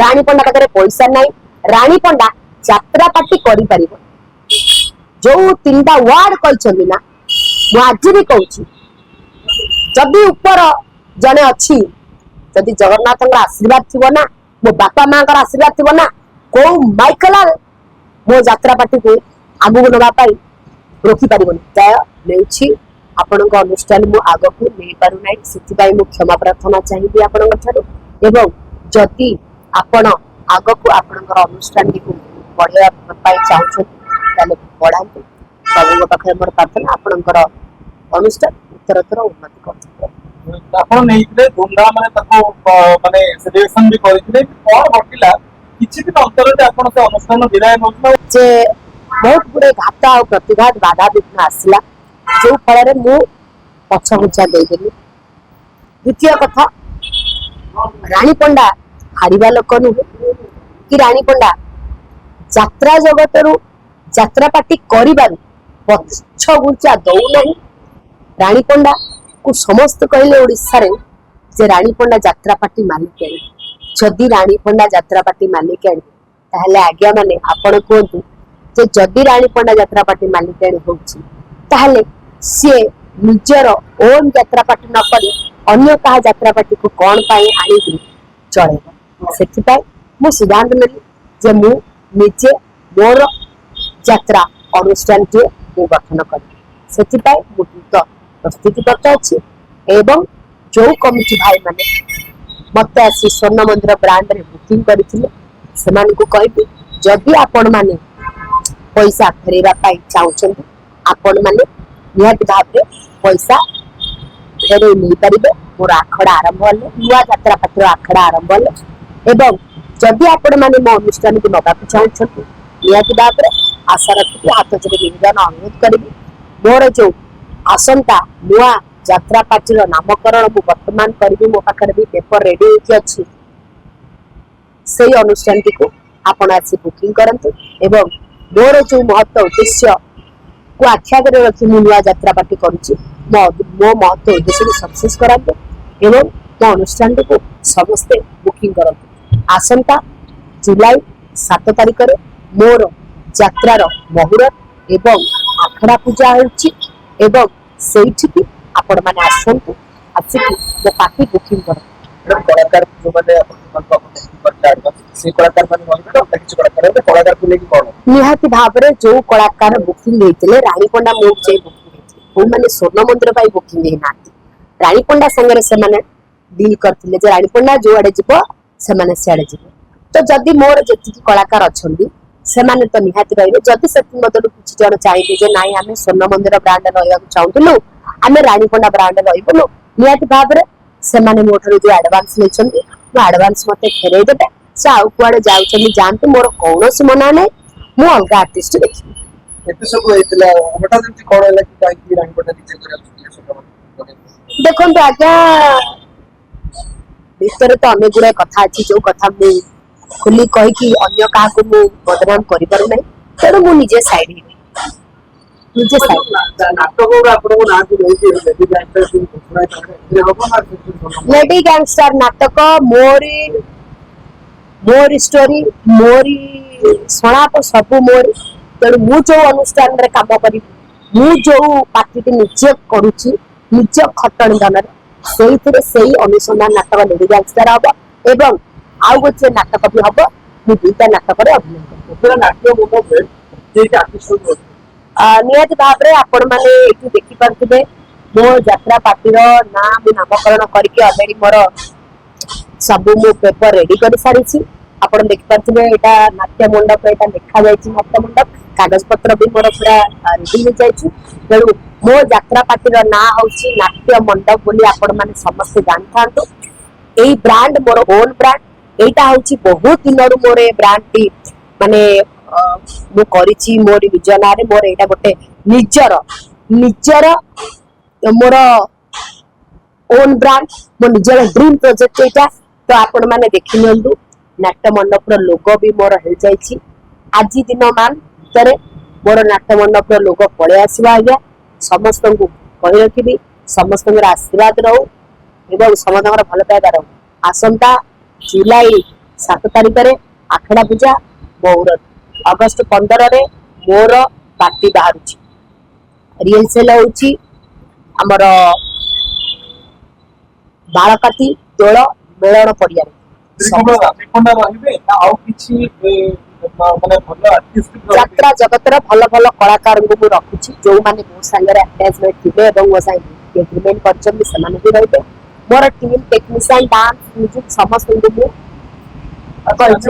राणी पंडा पाखे पैसा ना राणी पंडा यात्रा पार्टी करि परिबो जो 3टा वार्ड कहछन ना मु आज भी कहूची जदि ऊपर जने अच्छी जदि जगन्नाथ आशीर्वाद थी ना मो बापा माँ आशीर्वाद थी ना को माइकलाल मो यात्रा पार्टी को आगु नापी रोकी पारे आपण अनुष्ठान मु आग को नहीं पारु ना से क्षमा प्रार्थना चाहिए आपण जदि आपण आग को आपण अनुष्ठान को बढ़ाई चाहते बढ़ाते सब पाखे मोर प्रार्थना आपणकर अनुष्ठान उत्तरोत्तर उन्नति कर आपण नहीं धूमधाम माने सेलिब्रेशन भी करथिले और घटिला किछि दिन अंतर जे आपण से अनुष्ठान विदाय नउथला जे बहुत गुड़े घात और प्रतिघात बाधा विघ्न आसला जो फल मु पछघुचा देदेली। द्वितीय कथा राणी पंडा हारिबा लोक नुहे कि राणी पंडा यात्रा जगत रु यात्रा पार्टी करिबारु पछघुचा दउ नहीं। राणी पंडा को समस्त कहले ओडिसा रे जे राणी पंडा यात्रा पार्टी मालिक जदि राणी पंडा यात्रा पार्टी मालिक ताहले आज्ञा माने आपण कहतु जे जदि राणी पंडा यात्रा पार्टी मालिकाणी होउछि ताहले से निजर ओन यात्रा पार्टी न करी अन्य कहा यात्रा पार्टी को कोन पाई आनी चलेबो सेति पाई मु सिद्धांत नेली जे मु निजे मोर यात्रा अनुष्ठान के मु गठन करी सेति पाई मु तो प्रस्तुति करता अछि एवं जो कमिटी भाई माने मते आसी स्वर्ण मंदिर ब्रांड रे बुकिंग करिथिले सेमान को कहबी जदि आपण माने पैसा फेरवा चाहते आपण मैंने निहत भाव में पैसा फेर नहीं पारे मोर आखड़ा आरंभ हेले नुआ यात्रा पात्र आखड़ा आरंभ हेले एवं जदि आपण मैंने मो अनुष्ठान को नवा चाहते निहत भाव में आशा रखी हाथ जोड़ निवेदन अनुरोध करी मोर जो आसंता नुआ यात्रा पार्टी नामकरण मु वर्तमान करी मो पाखे भी पेपर रेडी अच्छी से अनुष्ठान को आपण आसी बुकिंग करते एवं मोर जो महत्व उद्देश्य को आख्यागर रखी मु नुआ यात्रा पार्टी करुच्ची मो महत्व उद्देश्य को सक्सेस कराते एवं मो अनुष्ठान को समस्ते बुकिंग करते आसंता जुलाई 7 तारिख रे मोर यात्रार मुहूर्त एवं आखड़ा पूजा होउची एवं सेठी आपण माने आसंतु आसिक मो पार्टी बुकिंग कर कलाकार जो माने से कलाकार माने होइबे किछि कलाकार कलाकार को लेके कोन निहाती भाबरे जो कलाकार बुकिंग हेतिले रानी पंडा मो जे बुकिंग हेतिले ओ माने स्वर्ण मंदिर पाई बुकिंग हे नाती रानी पंडा संगे से माने डील करथिले जे रानी पंडा जो आडे जिवो से माने से आडे जिवो तो जदी मोर जेति कलाकार अछंदी से माने तो निहाती रहइबे जदी सेति मदलु किछि जण चाहिबे जे नाइ आमे स्वर्ण मंदिर ब्रांड रहइबा चाहतुलु आमे रानी पंडा ब्रांड रहइबो निहाती भाबरे से माने मोठरो जो एडवांस लेछंदी वो एडवांस मते फेरै देबे से आउ कुआडे जाउछनी जानते मोर कोनोसी मना नै मु अलगा आर्टिस्ट देखि एते सब हेतला हटा जंती कोन होला कि काई रानी पंडा निचे करे देखो तो आज्ञा भीतर तो अनेक गुड़ा कथा अच्छी जो कथा मु खुली कही कि अन्य का को मु बदनाम करि पारु नै तेणु मु निजे साइड ही निजे साइड नाटक और आपन को ना को लेडी गैंगस्टर नाटक मोरी स्टोरी मोरी सणाप सब मोरी तेणु मु जो अनुष्ठान रे काम करी मु जो पार्टी निजे करूची निज खटणी धन से अनुसंधान नाटक लेडी गैंगस्टर हम एवं आउ गोटे नाटक भी हम मु दुईटा नाटक अभिनय पूरा नाट्य मुंडे जे आर्टिस्ट निहत भाव में आपण मैंने ये देखी पारे मो यात्रा पार्टी ना मु नामकरण करके अलरेडी मोर सब मु पेपर रेडी कर सारी आपण देखि पारे यहाँ नाट्य मंडप यहाँ लिखा जाए नाट्य मंडप कागज पत्र भी मोर पूरा रेडी हो जाए तेणु मो यात्रा पार्टी ना हूँ नाट्य मंडप बोली आपण मैंने समस्त जानी था यही ब्रांड मोर ओन ब्रांड यहाँ हूँ बहुत दिन मोर ए ब्रांड टी माने मु करिछि मोर निज ना रे मोर एटा गोटे निजर निजर मोर ओन ब्रांड मो निजर ड्रीम प्रोजेक्ट एटा तो आपण माने देखि नियंतु नाट्य मंडप रो लोगो भी मोर हे जाइछि आज दिन मान तरे मोर नाट्य मंडप रो लोगो पळे आसीबा आज्ञा समस्त को कहि रखिबी समस्त आशीर्वाद रहू एवं समस्त भल पाइबा रहू आसंता जुलाई 7 ତାରିଖରେ ଆଖଡ଼ା ପୂଜା ମୋର, ଅଗଷ୍ଟ 15ରେ ମୋର ପାର୍ଟି ବାହାରୁଛି, ରିହର୍ସେଲ ହଉଛି ଆମର ବାଳକାତି ଦୋଳ ମେଳଣ ପଡ଼ିଆରେ। କେବଳ ରାଣୀ ପଣ୍ଡା ରହିବେ ନା ଆଉ କିଛି ମାନେ ଭଲ ଆର୍ଟିଷ୍ଟ ଯାତ୍ରା ଜଗତର ଭଲ ଭଲ କଳାକାରଙ୍କୁ ମୁଁ ରଖୁଛି, ଯୋଉମାନେ ମୋ ସାଙ୍ଗରେ ଆଟାଚମେଣ୍ଟ ଥିବେ ଏବଂ ମୋ ସାଙ୍ଗେ ଏଗ୍ରିମେଣ୍ଟ କରିଛନ୍ତି ସେମାନେ ବି ରହିବେ। ମୋର ଟିମ୍ ଟେକ୍ନିସିଆନ ଡାନ୍ସ ମ୍ୟୁଜିକ ସମସ୍ତଙ୍କୁ ମୁଁ କହିଛି।